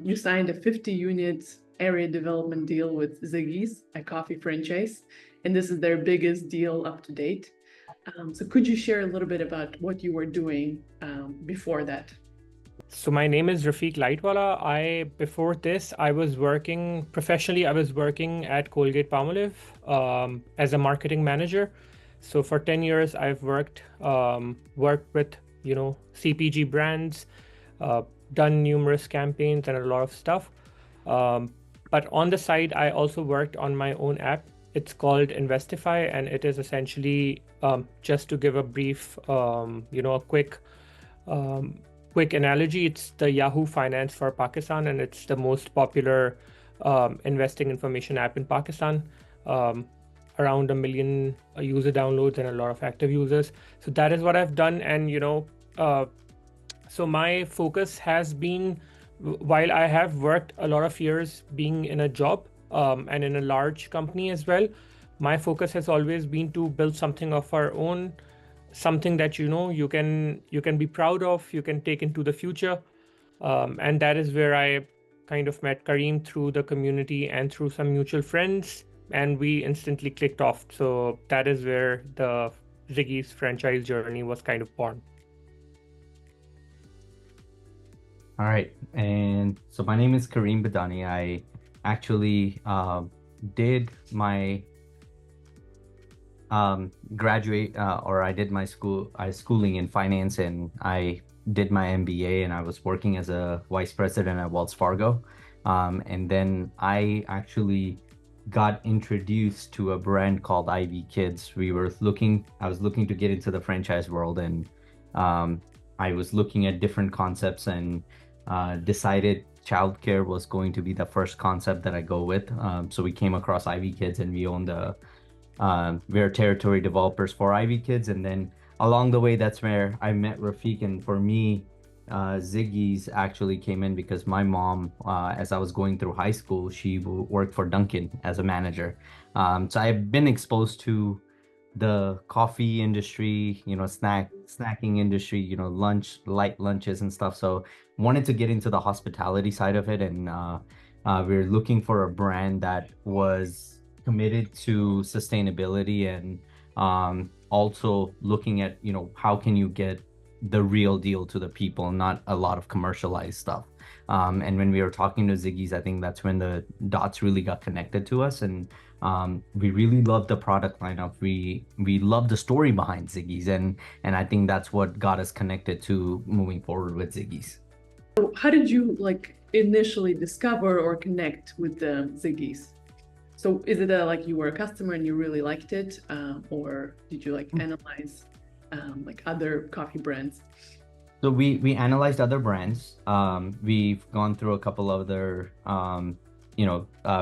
you signed a 50 unit area development deal with Ziggy's, a coffee franchise, and this is their biggest deal up to date. So could you share a little bit about what you were doing before that? So my name is Rafiq Lightwala. Before this, I was working professionally. I was working at Colgate Palmolive as a marketing manager. So for 10 years, I've worked with, CPG brands, uh, done numerous campaigns and a lot of stuff. Um, but on the side, I also worked on my own app. It's called Investify, and it is essentially just to give a brief, a um, quick analogy. It's the Yahoo Finance for Pakistan, and it's the most popular investing information app in Pakistan. Um, Around 1 million user downloads and a lot of active users. So that is what I've done, and so my focus has been, while I have worked a lot of years being in a job and in a large company as well, my focus has always been to build something of our own, something that you can be proud of, you can take into the future. And that is where I kind of met Karim through the community and through some mutual friends, and we instantly clicked off. So that is where the Ziggy's franchise journey was kind of born. All right, and so my name is Karim Badani. I actually did my graduate or I did my schooling in finance, and I did my MBA, and I was working as a vice president at Wells Fargo. And then I actually got introduced to a brand called Ivy Kids. I was looking to get into the franchise world, and I was looking at different concepts and decided childcare was going to be the first concept that I go with. So we came across Ivy Kids, and we own we're territory developers for Ivy Kids. And then along the way, that's where I met Rafiq. And for me, Ziggy's actually came in because my mom, as I was going through high school, she worked for Dunkin' as a manager. So I've been exposed to the coffee industry, snacking industry, light lunches and stuff. So wanted to get into the hospitality side of it. And we're looking for a brand that was committed to sustainability, and also looking at, how can you get the real deal to the people, not a lot of commercialized stuff. And when we were talking to Ziggy's, I think that's when the dots really got connected to us. And we really loved the product lineup. We loved the story behind Ziggy's, and I think that's what got us connected to moving forward with Ziggy's. So how did you initially discover or connect with the Ziggy's? So is it like you were a customer and you really liked it, or did you analyze other coffee brands? So we analyzed other brands. We've gone through a couple other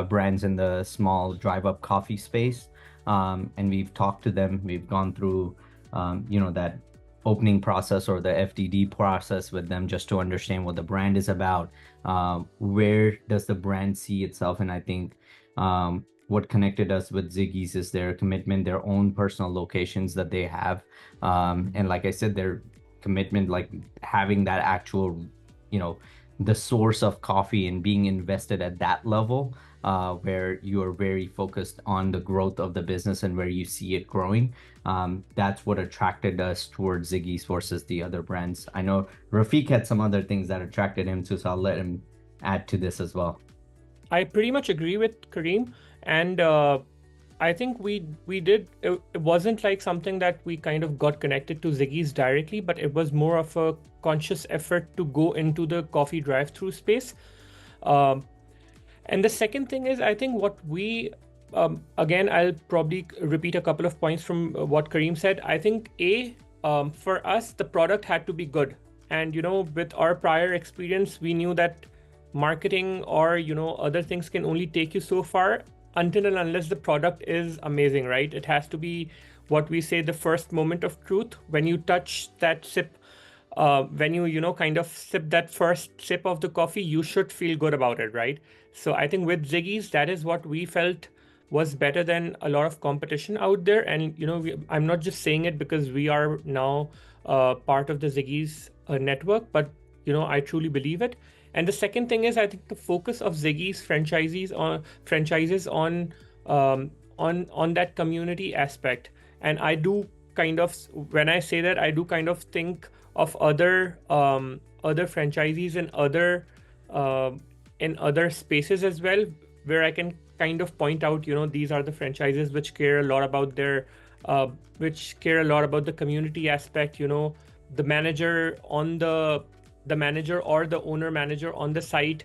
brands in the small drive-up coffee space, and we've talked to them. We've gone through that opening process or the FDD process with them, just to understand what the brand is about. Where does the brand see itself? And I think what connected us with Ziggy's is their commitment, their own personal locations that they have. And like I said, their commitment, like having that actual, the source of coffee and being invested at that level, where you are very focused on the growth of the business and where you see it growing. That's what attracted us towards Ziggy's versus the other brands. I know Rafiq had some other things that attracted him too, so I'll let him add to this as well. I pretty much agree with Kareem, and I think we did. It wasn't like something that we kind of got connected to Ziggy's directly, but it was more of a conscious effort to go into the coffee drive-through space. And the second thing is, I think what we again, I'll probably repeat a couple of points from what Kareem said. I think for us, the product had to be good, and with our prior experience, we knew that marketing or other things can only take you so far until and unless the product is amazing, right? It has to be what we say, the first moment of truth. When you touch that sip, when you kind of sip that first sip of the coffee, you should feel good about it, right? So I think with Ziggy's, that is what we felt was better than a lot of competition out there. And I'm not just saying it because we are now part of the Ziggy's network, but I truly believe it. And the second thing is, I think the focus of Ziggy's franchises on that community aspect. And I do kind of, when I say that, I do kind of think of other franchisees in other spaces as well, where I can kind of point out, these are the franchises which care a lot about the community aspect. The manager or the owner manager on the site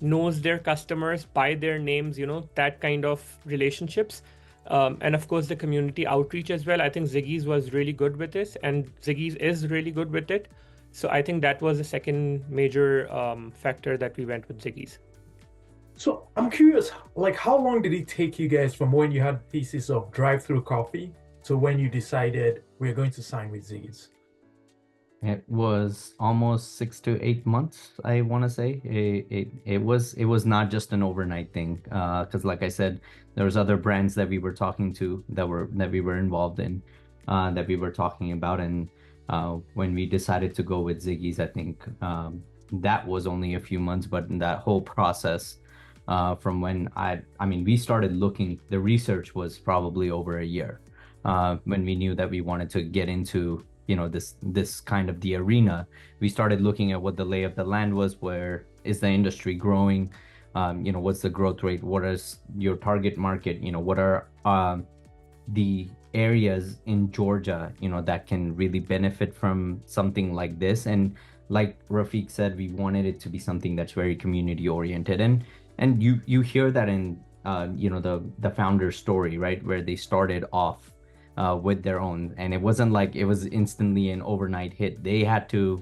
knows their customers by their names, that kind of relationships. And of course, the community outreach as well. I think Ziggy's was really good with this, and Ziggy's is really good with it. So I think that was the second major factor that we went with Ziggy's. So I'm curious, like, how long did it take you guys from when you had pieces of drive-through coffee to when you decided we're going to sign with Ziggy's? It was almost 6 to 8 months, I want to say. It was not just an overnight thing, because like I said, there was other brands that we were talking to that we were involved in, that we were talking about, and when we decided to go with Ziggy's, I think that was only a few months, but in that whole process, from when we started looking, the research was probably over a year, when we knew that we wanted to get into this kind of the arena. We started looking at what the lay of the land was, where is the industry growing, what's the growth rate, what is your target market, what are the areas in Georgia that can really benefit from something like this. And like Rafiq said, we wanted it to be something that's very community oriented, and you hear that in the founder's story, right, where they started off with their own, and it wasn't like it was instantly an overnight hit. They had to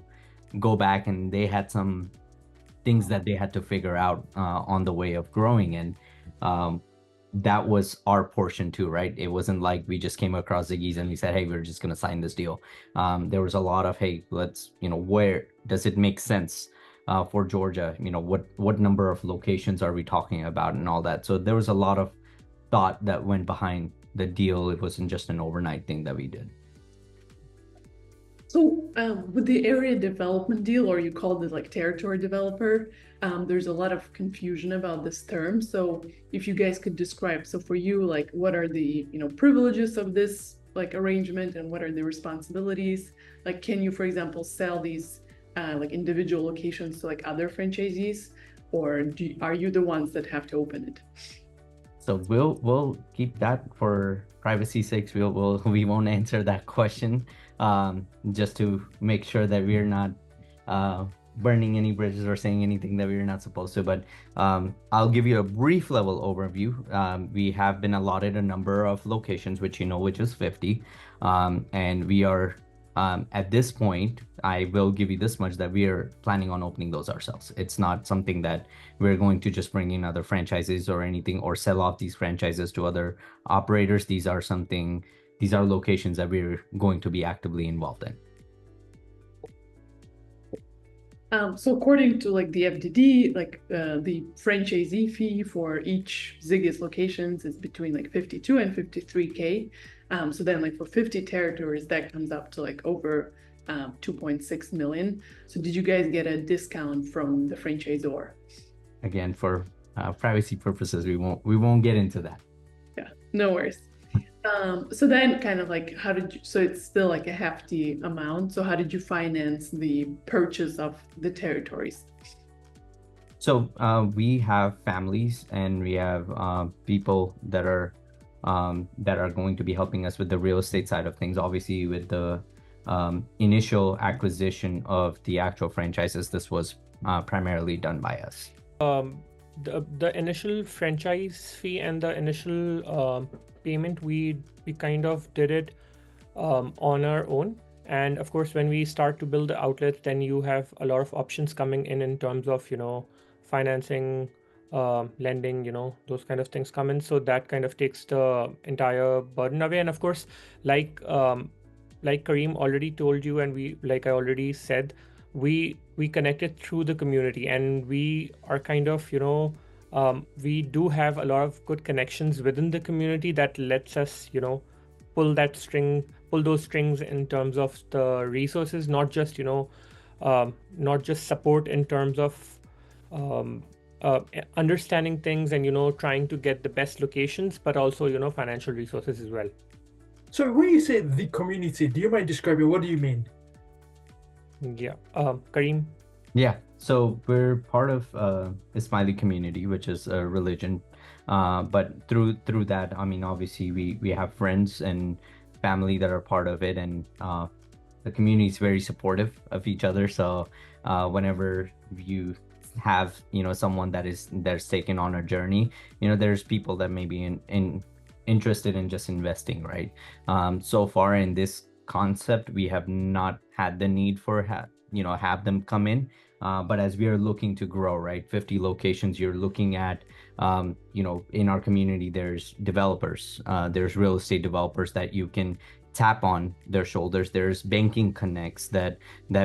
go back, and they had some things that they had to figure out on the way of growing, and that was our portion too, right? It wasn't like we just came across Ziggy's and we said, hey, we're just going to sign this deal. There was a lot of, hey, let's, where does it make sense for Georgia? What number of locations are we talking about and all that? So there was a lot of thought that went behind the deal. It wasn't just an overnight thing that we did. So with the area development deal, or you called it like territory developer, there's a lot of confusion about this term. So if you guys could describe, so for you, like, what are the privileges of this like arrangement, and what are the responsibilities? Like, can you, for example, sell these like individual locations to like other franchisees, or are you the ones that have to open it? So we'll keep that for privacy's sake. We won't answer that question, just to make sure that we're not burning any bridges or saying anything that we're not supposed to. But I'll give you a brief level overview. We have been allotted a number of locations, which is 50, and we are at this point, I will give you this much, that we are planning on opening those ourselves. It's not something that we're going to just bring in other franchises or anything, or sell off these franchises to other operators. These are locations that we're going to be actively involved in. So according to like the FDD, like the franchisee fee for each Ziggy's locations is between like 52 and 53K. So then like for 50 territories, that comes up to like over 2.6 million. So did you guys get a discount from the franchisor? Again, for privacy purposes, we won't get into that. Yeah, no worries. So then kind of like, so it's still like a hefty amount. So how did you finance the purchase of the territories? So we have families, and we have people that are going to be helping us with the real estate side of things. Obviously, with the initial acquisition of the actual franchises, this was primarily done by us. The initial franchise fee and the initial payment, we kind of did it on our own. And of course, when we start to build the outlets, then you have a lot of options coming in terms of financing, lending, those kind of things come in. So that kind of takes the entire burden away. And of course, like Karim already told you, and I already said, we connected through the community, and we are kind of we do have a lot of good connections within the community that lets us pull those strings in terms of the resources, not just support in terms of um, understanding things and, trying to get the best locations, but also, financial resources as well. So when you say the community, do you mind describing what do you mean? Yeah. Karim? Yeah, so we're part of Ismaili community, which is a religion. But through that, I mean, obviously we have friends and family that are part of it, and the community is very supportive of each other. So whenever you have someone that's taken on a journey, there's people that may be in interested in just investing, right? So far in this concept, we have not had the need for have them come in. But as we are looking to grow, right, 50 locations, you're looking at, in our community, there's developers, there's real estate developers that you can tap on their shoulders. There's banking connects that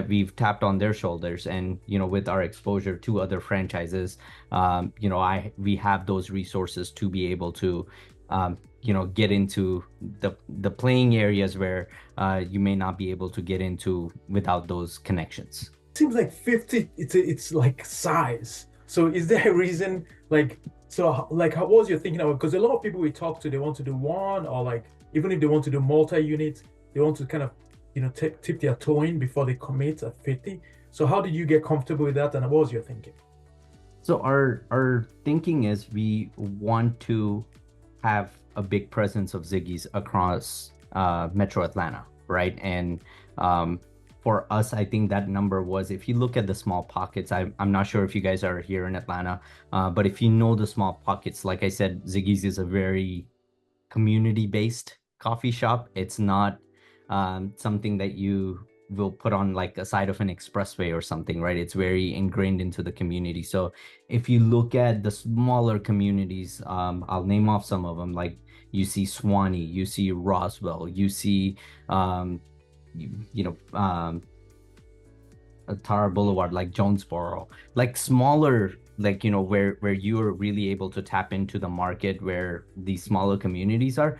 we've tapped on their shoulders, and with our exposure to other franchises, we have those resources to be able to get into the playing areas where you may not be able to get into without those connections. Seems like 50, it's like size. So is there a reason, like, so like how was you thinking about, because a lot of people we talk to, they want to do one, or like even if they want to do multi-unit, they want to kind of tip their toe in before they commit at 50. So how did you get comfortable with that, and what was your thinking? So our thinking is we want to have a big presence of Ziggi's across Metro Atlanta, right? And for us, I think that number was, if you look at the small pockets, I'm not sure if you guys are here in Atlanta, but if you know the small pockets, like I said, Ziggi's is a very community-based coffee shop. It's not something that you will put on like a side of an expressway or something, right? It's very ingrained into the community. So if you look at the smaller communities, I'll name off some of them, like you see Swanee, you see Roswell, you see Tara Boulevard, like Jonesboro, like smaller, like where you are really able to tap into the market where these smaller communities are.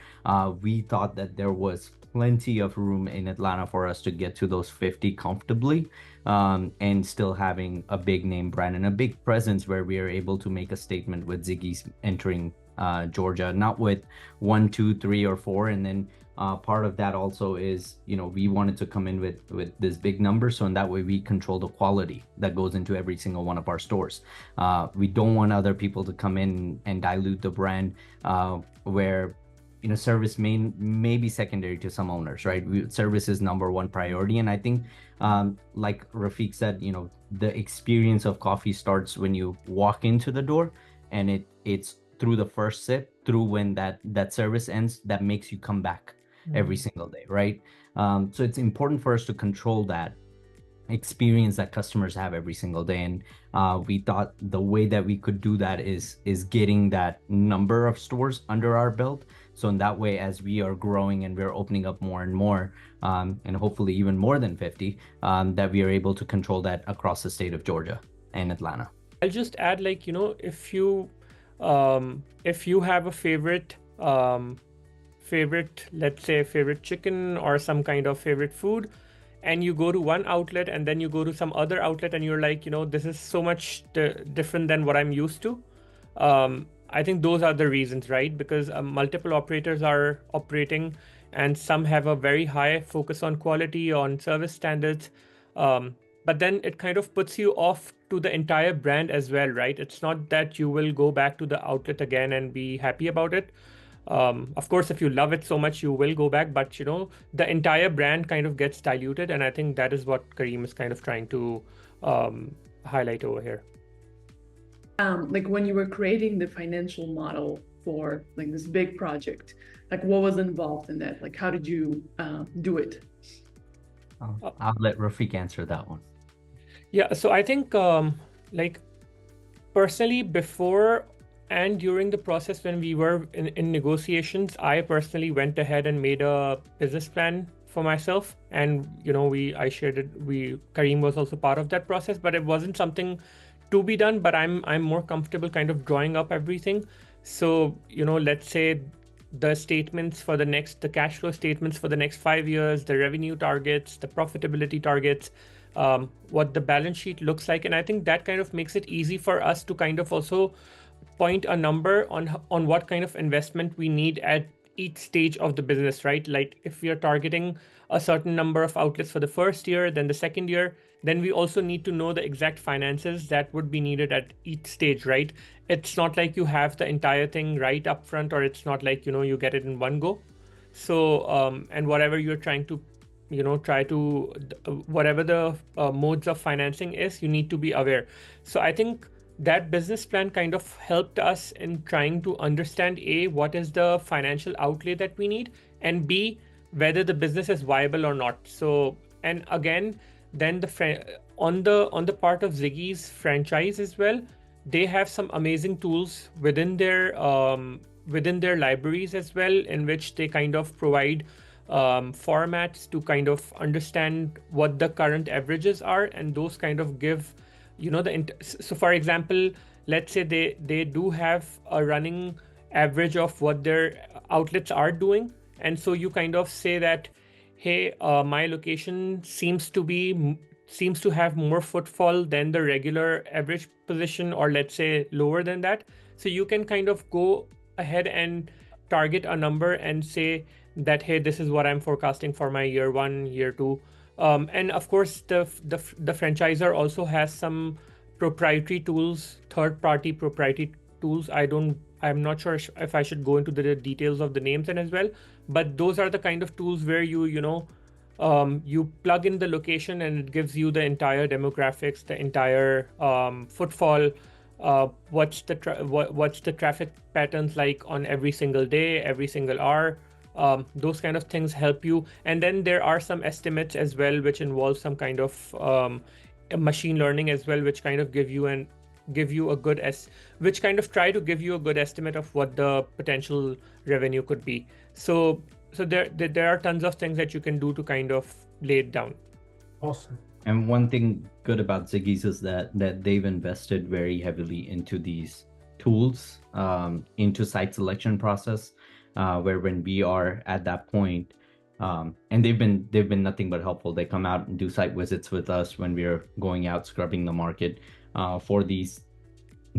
We thought that there was plenty of room in Atlanta for us to get to those 50 comfortably, and still having a big name brand and a big presence where we are able to make a statement with Ziggy's entering Georgia, not with 1, 2, 3, or 4, and then part of that also is we wanted to come in with this big number, so in that way we control the quality that goes into every single one of our stores. We don't want other people to come in and dilute the brand, where service may be secondary to some owners, right? Service is number one priority, and I think like Rafiq said, the experience of coffee starts when you walk into the door, and it's through the first sip, through when that service ends, that makes you come back every single day, right? So it's important for us to control that experience that customers have every single day, and we thought the way that we could do that is getting that number of stores under our belt. So in that way, as we are growing and we're opening up more and more, and hopefully even more than 50, that we are able to control that across the state of Georgia and Atlanta. I'll just add, like, if you have a favorite, let's say favorite chicken or some kind of favorite food, and you go to one outlet and then you go to some other outlet and you're like, this is so much different than what I'm used to. I think those are the reasons, right? Because multiple operators are operating, and some have a very high focus on quality, on service standards. But then it kind of puts you off to the entire brand as well, right? It's not that you will go back to the outlet again and be happy about it. Of course, if you love it so much, you will go back, but the entire brand kind of gets diluted. And I think that is what Karim is kind of trying to highlight over here. Like when you were creating the financial model for like this big project, like what was involved in that? Like how did you do it? I'll let Rafiq answer that one. Yeah, so I think like personally, before and during the process when we were in negotiations, I personally went ahead and made a business plan for myself, and I shared it. Karim was also part of that process, but it wasn't something to be done. But I'm more comfortable kind of drawing up everything. So let's say the statements for the cash flow statements for the next 5 years, the revenue targets, the profitability targets. what the balance sheet looks like. And I think that kind of makes it easy for us to kind of also point a number on what kind of investment we need at each stage of the business, right? Like if we are targeting a certain number of outlets for the first year, then the second year, then we also need to know the exact finances that would be needed at each stage, right? It's not like you have the entire thing right up front, or it's not like, you get it in one go. So, and whatever you're trying to, whatever the modes of financing is, you need to be aware. So I think that business plan kind of helped us in trying to understand A, what is the financial outlay that we need, and B, whether the business is viable or not. So, and again, then on the part of Ziggy's franchise as well, they have some amazing tools within their libraries as well, in which they kind of provide formats to kind of understand what the current averages are, and those kind of give so for example, let's say they do have a running average of what their outlets are doing, and so you kind of say that, hey, my location seems to have more footfall than the regular average position, or let's say lower than that. So you can kind of go ahead and target a number and say that, hey, this is what I'm forecasting for my year one, year two. And of course, the franchisor also has some proprietary tools, third-party proprietary tools. I'm not sure if I should go into the details of the names and as well, but those are the kind of tools where you plug in the location and it gives you the entire demographics, the entire footfall, what's the traffic patterns like on every single day, every single hour. Those kind of things help you. And then there are some estimates as well, which involve some kind of machine learning as well, which kind of which kind of try to give you a good estimate of what the potential revenue could be. So there are tons of things that you can do to kind of lay it down. Awesome. And one thing good about Ziggy's is that they've invested very heavily into these tools, into site selection process, where when we are at that point, and they've been nothing but helpful. They come out and do site visits with us when we're going out scrubbing the market for these,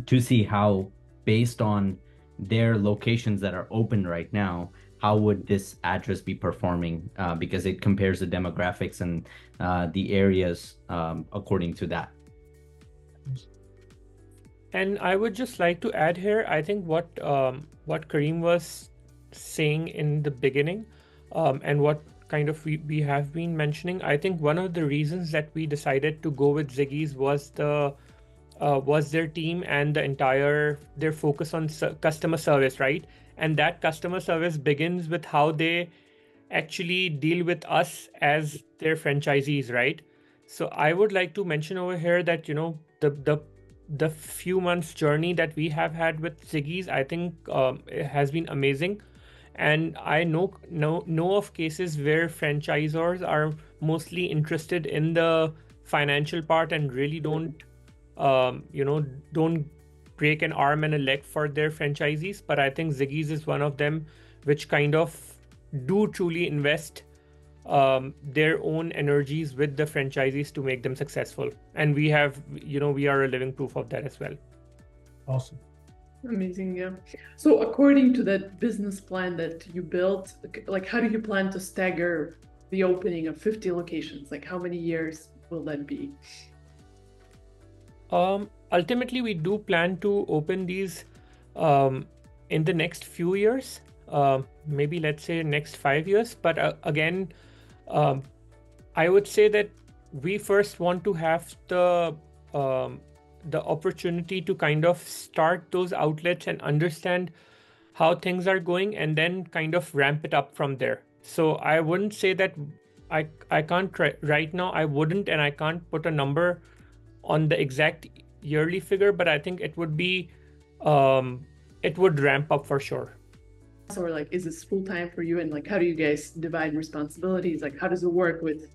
to see how, based on their locations that are open right now, how would this address be performing, because it compares the demographics and the areas according to that. And I would just like to add here, I think what Karim was saying in the beginning, and what kind of we have been mentioning, I think one of the reasons that we decided to go with Ziggy's was their team and their focus on customer service, right? And that customer service begins with how they actually deal with us as their franchisees, right? So I would like to mention over here that the few months journey that we have had with Ziggy's, I think it has been amazing. And I know of cases where franchisors are mostly interested in the financial part and really don't break an arm and a leg for their franchisees. But I think Ziggy's is one of them, which kind of do truly invest their own energies with the franchisees to make them successful. And we are a living proof of that as well. Awesome. Amazing, yeah. So according to that business plan that you built, like how do you plan to stagger the opening of 50 locations? Like how many years will that be? Ultimately, we do plan to open these in the next few years, maybe let's say next 5 years. But again, I would say that we first want to have the opportunity to kind of start those outlets and understand how things are going, and then kind of ramp it up from there. So I wouldn't say that I can't right now. I wouldn't, and I can't put a number on the exact yearly figure, but I think it would be it would ramp up for sure. Or like, is this full time for you? And like, how do you guys divide responsibilities? Like, how does it work with,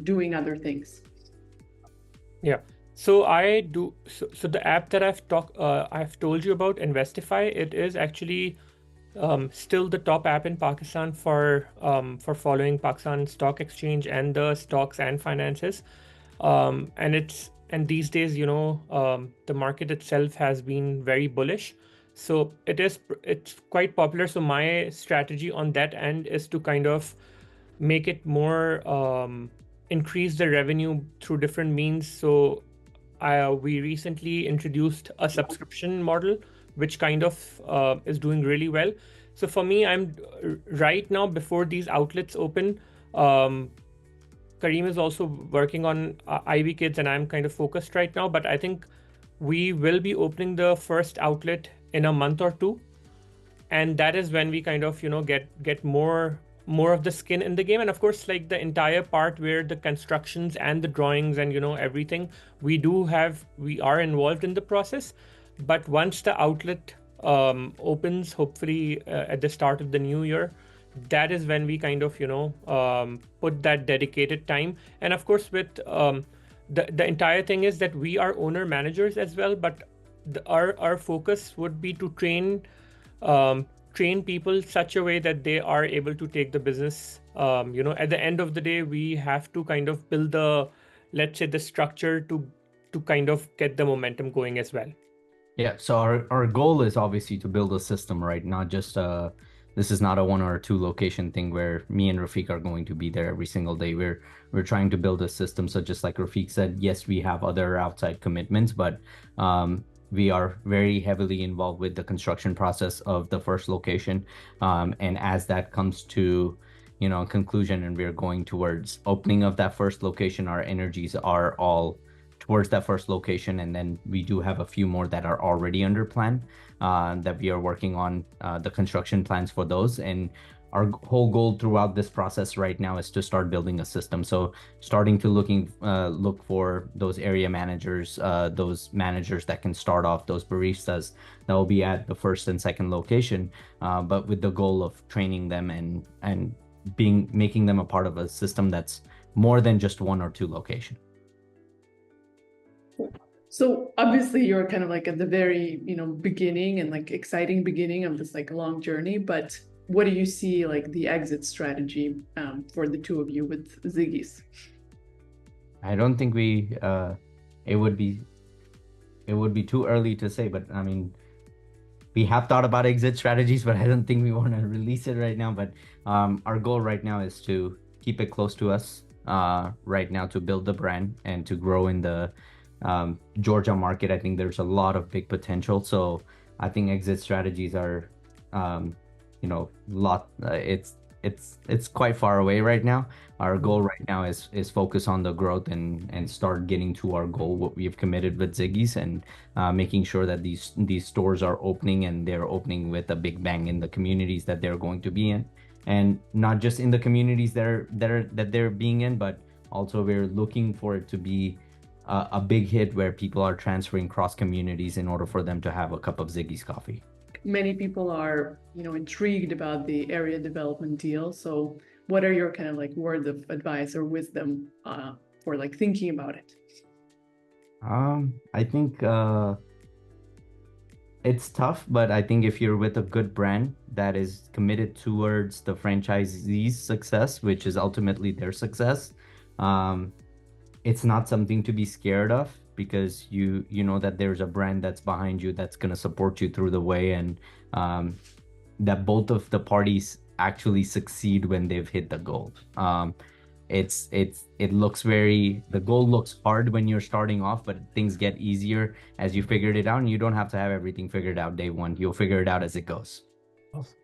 doing other things? Yeah. So I do. So the app that I've told you about, Investify, it is actually still the top app in Pakistan for following Pakistan Stock Exchange and the stocks and finances. And these days, the market itself has been very bullish. So it's quite popular. So my strategy on that end is to kind of make it more increase the revenue through different means. So we recently introduced a subscription model, which kind of is doing really well. So for me, I'm right now before these outlets open. Karim is also working on Ivy Kids, and I'm kind of focused right now. But I think we will be opening the first outlet in a month or two, and that is when we kind of get more of the skin in the game. And of course, like the entire part where the constructions and the drawings and everything, we are involved in the process. But once the outlet opens, hopefully at the start of the new year, that is when we kind of put that dedicated time. And of course, with the entire thing is that we are owner managers as well, but our focus would be to train people such a way that they are able to take the business. At the end of the day, we have to kind of build let's say, the structure to kind of get the momentum going as well. Yeah, so our goal is obviously to build a system, right? Not just this is not a 1 or 2 location thing where me and Rafiq are going to be there every single day. We're trying to build a system. So just like Rafiq said, yes, we have other outside commitments, but we are very heavily involved with the construction process of the first location. And as that comes to conclusion and we're going towards opening of that first location, our energies are all towards that first location. And then we do have a few more that are already under plan that we are working on the construction plans for those. And our whole goal throughout this process right now is to start building a system. So starting to look for those area managers, those managers that can start off, those baristas that will be at the first and second location, but with the goal of training them and making them a part of a system that's more than just 1 or 2 location. So obviously you're kind of like at the very, beginning and like exciting beginning of this like long journey, but what do you see like the exit strategy for the two of you with Ziggi's? I don't think it would be too early to say, but I mean, we have thought about exit strategies, but I don't think we want to release it right now. But our goal right now is to keep it close to us right now, to build the brand and to grow in the Georgia market. I think there's a lot of big potential. So I think exit strategies are it's quite far away right now. Our goal right now is focus on the growth and start getting to our goal, what we've committed with Ziggy's, and making sure that these stores are opening, and they're opening with a big bang in the communities that they're going to be in, and not just in the communities that they're being in, but also we're looking for it to be a big hit where people are transferring cross communities in order for them to have a cup of Ziggy's coffee. Many people are, intrigued about the area development deal. So what are your kind of like words of advice or wisdom for like thinking about it? I think it's tough, but I think if you're with a good brand that is committed towards the franchisee's success, which is ultimately their success, it's not something to be scared of, because you know that there's a brand that's behind you that's going to support you through the way, and that both of the parties actually succeed when they've hit the goal. The goal looks hard when you're starting off, but things get easier as you figured it out, and you don't have to have everything figured out day one. You'll figure it out as it goes. Awesome.